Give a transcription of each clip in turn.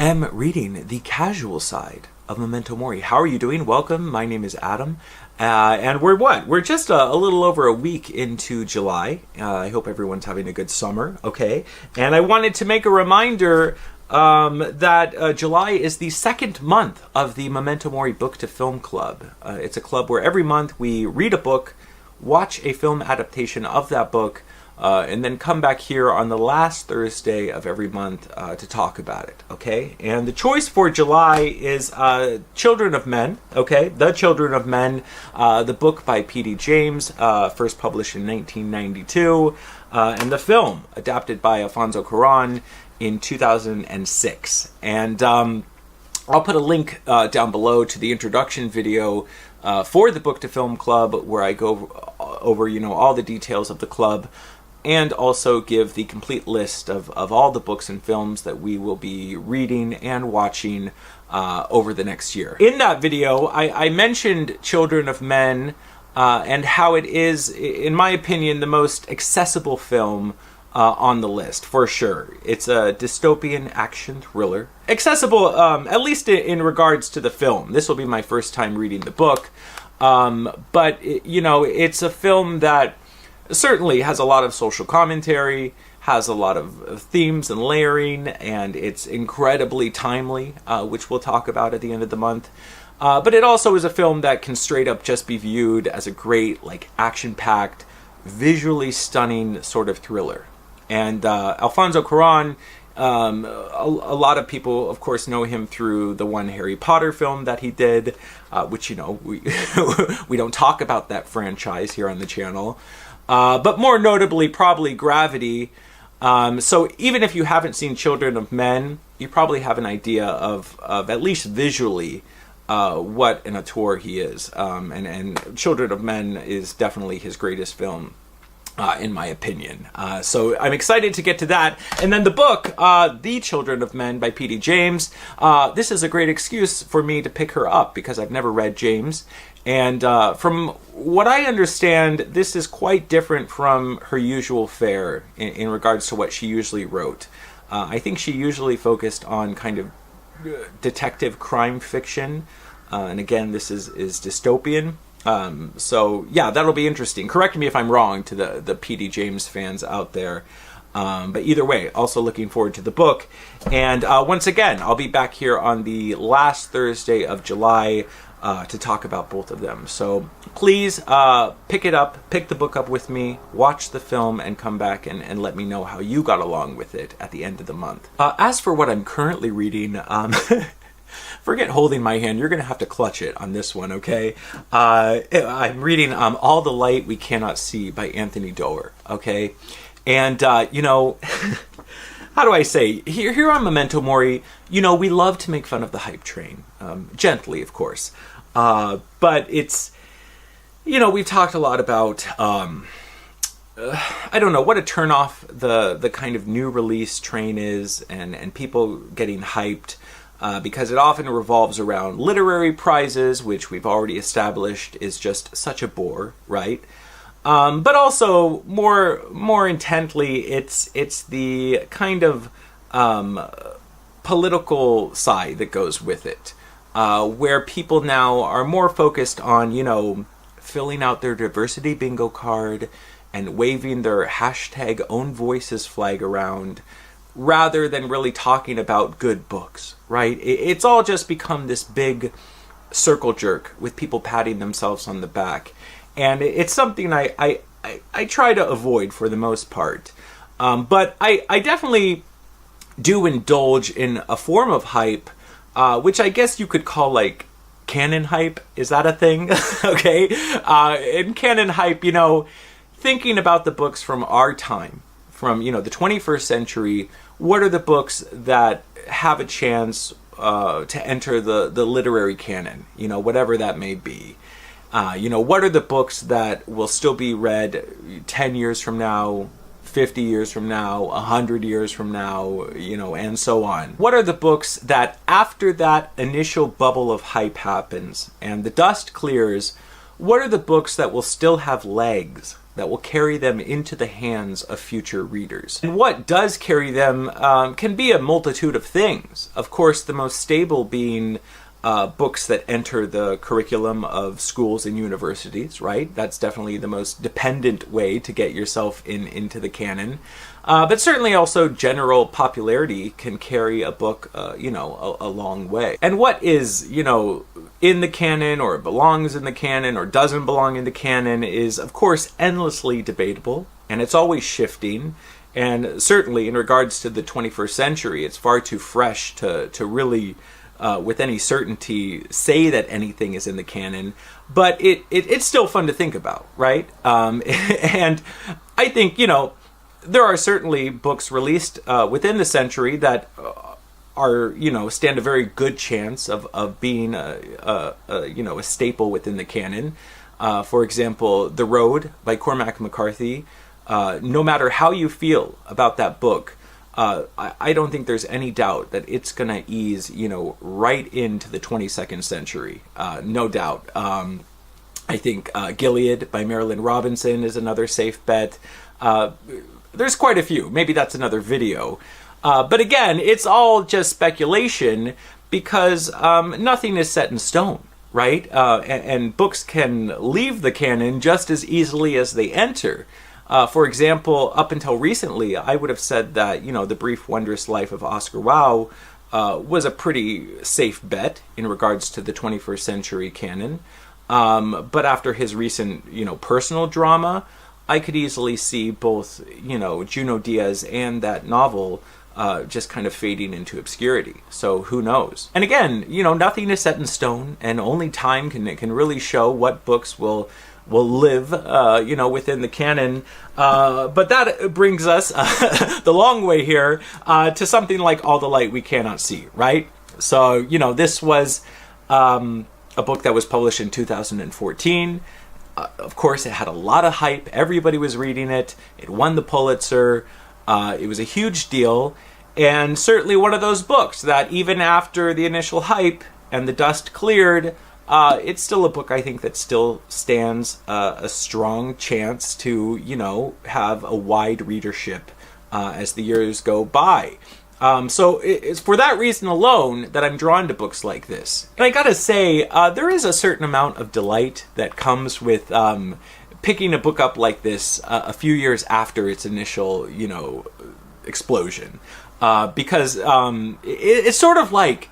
am reading The Casual Side of Memento Mori. How are you doing? Welcome. My name is Adam. And we're just a little over a week into July. I hope everyone's having a good summer, okay? And I wanted to make a reminder that July is the second month of the Memento Mori Book to Film Club. It's a club where every month we read a book, watch a film adaptation of that book, and then come back here on the last Thursday of every month to talk about it, okay? And the choice for July is Children of Men, okay? The Children of Men, the book by P.D. James, first published in 1992, and the film adapted by Alfonso Cuarón in 2006. And I'll put a link down below to the introduction video for the Book to Film Club, where I go over, all the details of the club, and also give the complete list of all the books and films that we will be reading and watching over the next year. In that video, I mentioned Children of Men and how it is, in my opinion, the most accessible film on the list, for sure. It's a dystopian action thriller. Accessible, at least in regards to the film. This will be my first time reading the book. But, it's a film that certainly has a lot of social commentary, has a lot of themes and layering, and it's incredibly timely, which we'll talk about at the end of the month. But it also is a film that can straight up just be viewed as a great, action-packed, visually stunning sort of thriller. And Alfonso Cuarón, a lot of people, of course, know him through the one Harry Potter film that he did, which, we, we don't talk about that franchise here on the channel. But more notably, probably Gravity. So even if you haven't seen Children of Men, you probably have an idea of at least visually, what an auteur he is. And Children of Men is definitely his greatest film, in my opinion. So I'm excited to get to that. And then the book, The Children of Men by P.D. James. This is a great excuse for me to pick her up because I've never read James. And from what I understand, this is quite different from her usual fare in regards to what she usually wrote. I think she usually focused on kind of detective crime fiction. And again, this is dystopian. So yeah, that'll be interesting. Correct me if I'm wrong to the P.D. James fans out there. But either way, also looking forward to the book. And once again, I'll be back here on the last Thursday of July to talk about both of them. So please pick the book up with me, watch the film, and come back and let me know how you got along with it at the end of the month. As for what I'm currently reading, forget holding my hand. You're going to have to clutch it on this one, okay? I'm reading All the Light We Cannot See by Anthony Doerr, okay? And, how do I say? Here on Memento Mori, we love to make fun of the hype train. Gently, of course. But it's, we've talked a lot about, I don't know, what a turnoff the kind of new release train is and people getting hyped. Because it often revolves around literary prizes, which we've already established is just such a bore, right? But also more intently, it's the kind of political side that goes with it, where people now are more focused on filling out their diversity bingo card and waving their hashtag own voices flag around, rather than really talking about good books, right? It's all just become this big circle jerk with people patting themselves on the back. And it's something I try to avoid for the most part. But I definitely do indulge in a form of hype, which I guess you could call Canon hype. Is that a thing? Okay. In Canon hype, thinking about the books from our time, from, the 21st century, what are the books that have a chance to enter the literary canon, whatever that may be. What are the books that will still be read 10 years from now, 50 years from now, 100 years from now, and so on. What are the books that after that initial bubble of hype happens and the dust clears, what are the books that will still have legs that will carry them into the hands of future readers. And what does carry them can be a multitude of things. Of course, the most stable being books that enter the curriculum of schools and universities, right? That's definitely the most dependent way to get yourself into the canon. But certainly also general popularity can carry a book, a long way. And what is, in the canon or belongs in the canon or doesn't belong in the canon is, of course, endlessly debatable, and it's always shifting. And certainly in regards to the 21st century, it's far too fresh to really with any certainty say that anything is in the canon, but it's still fun to think about, right? And I think, there are certainly books released within the century that are, stand a very good chance of being a staple within the canon. For example, The Road by Cormac McCarthy. No matter how you feel about that book, I don't think there's any doubt that it's going to ease, right into the 22nd century. No doubt. I think Gilead by Marilyn Robinson is another safe bet. There's quite a few. Maybe that's another video. But again, it's all just speculation because nothing is set in stone, right? And books can leave the canon just as easily as they enter. For example, up until recently, I would have said that, The Brief Wondrous Life of Oscar Wilde was a pretty safe bet in regards to the 21st century canon. But after his recent, personal drama, I could easily see both, Junot Diaz and that novel just kind of fading into obscurity. So who knows? And again, nothing is set in stone, and only time can really show what books will live, within the canon. But that brings us the long way here to something like All the Light We Cannot See, right? So, this was a book that was published in 2014. Of course, it had a lot of hype. Everybody was reading it. It won the Pulitzer. It was a huge deal. And certainly one of those books that even after the initial hype and the dust cleared, it's still a book, I think, that still stands a strong chance to, have a wide readership as the years go by. So it's for that reason alone that I'm drawn to books like this. And I gotta say, there is a certain amount of delight that comes with picking a book up like this a few years after its initial, explosion. Because it's sort of like,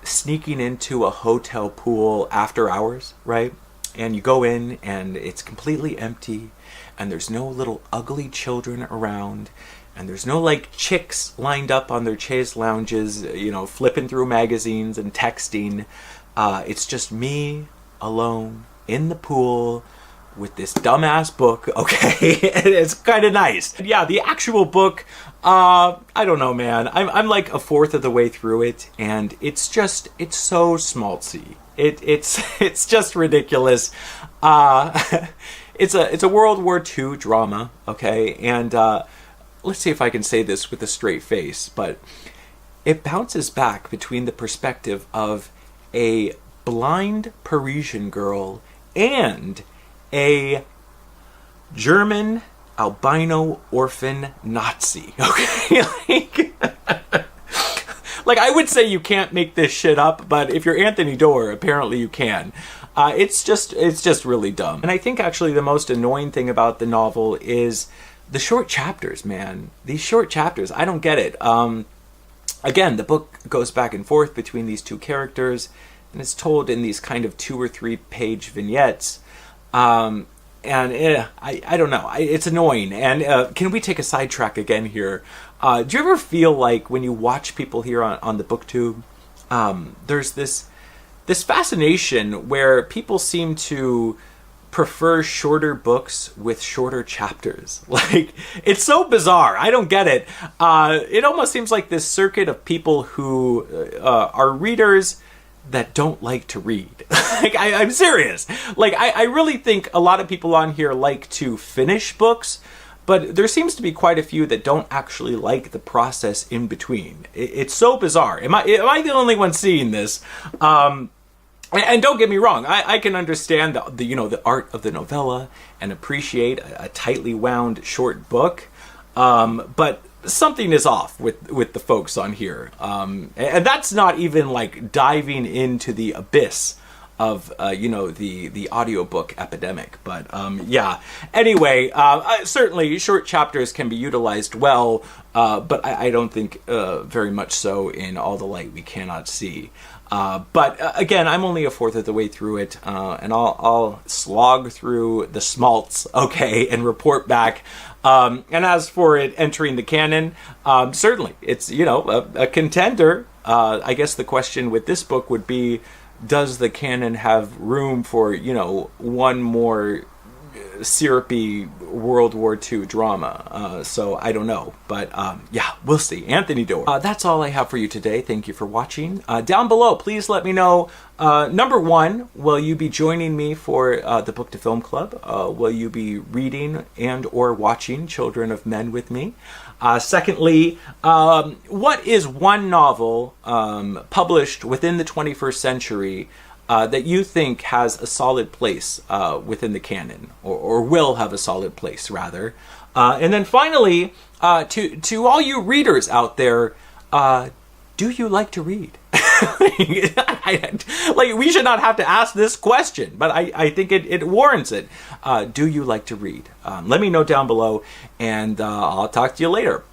sneaking into a hotel pool after hours, right? And you go in and it's completely empty and there's no little ugly children around and there's no chicks lined up on their chaise lounges, flipping through magazines and texting. It's just me alone in the pool with this dumbass book, okay? It's kind of nice. Yeah, the actual book, I don't know, man. I'm like a fourth of the way through it, and it's so schmaltzy. It's just ridiculous. It's a World War II drama, okay? And let's see if I can say this with a straight face, but it bounces back between the perspective of a blind Parisian girl and a German albino orphan Nazi, okay? I would say you can't make this shit up, but if you're Anthony Doerr, apparently you can. It's just really dumb. And I think actually the most annoying thing about the novel is the short chapters, man. These short chapters, I don't get it. Again, the book goes back and forth between these two characters, and it's told in these kind of 2 or 3 page vignettes. I don't know. It's annoying. And can we take a sidetrack again here? Do you ever feel like when you watch people here on the BookTube, there's this fascination where people seem to prefer shorter books with shorter chapters? It's so bizarre. I don't get it. It almost seems like this circuit of people who are readers that don't like to read. I'm serious. I really think a lot of people on here like to finish books, but there seems to be quite a few that don't actually like the process in between. It's so bizarre. Am I the only one seeing this? And don't get me wrong, I can understand the art of the novella and appreciate a tightly wound short book, but something is off with the folks on here, and that's not even like diving into the abyss of the audiobook epidemic. But yeah, anyway, certainly short chapters can be utilized well, but I don't think very much so in All the Light We Cannot See. But again, I'm only a fourth of the way through it, and I'll slog through the smalts, okay, and report back. And as for it entering the canon, certainly it's a contender. I guess the question with this book would be, does the canon have room for one more syrupy World War II drama? So I don't know, but yeah, we'll see. Anthony Doerr. That's all I have for you today. Thank you for watching. Down below, please let me know, number one, will you be joining me for the Book to Film Club? Will you be reading and or watching Children of Men with me? Secondly, what is one novel published within the 21st century that you think has a solid place within the canon, or will have a solid place, rather? And then finally, to all you readers out there, do you like to read? Like, we should not have to ask this question, but I think it warrants it. Do you like to read? Let me know down below, and I'll talk to you later.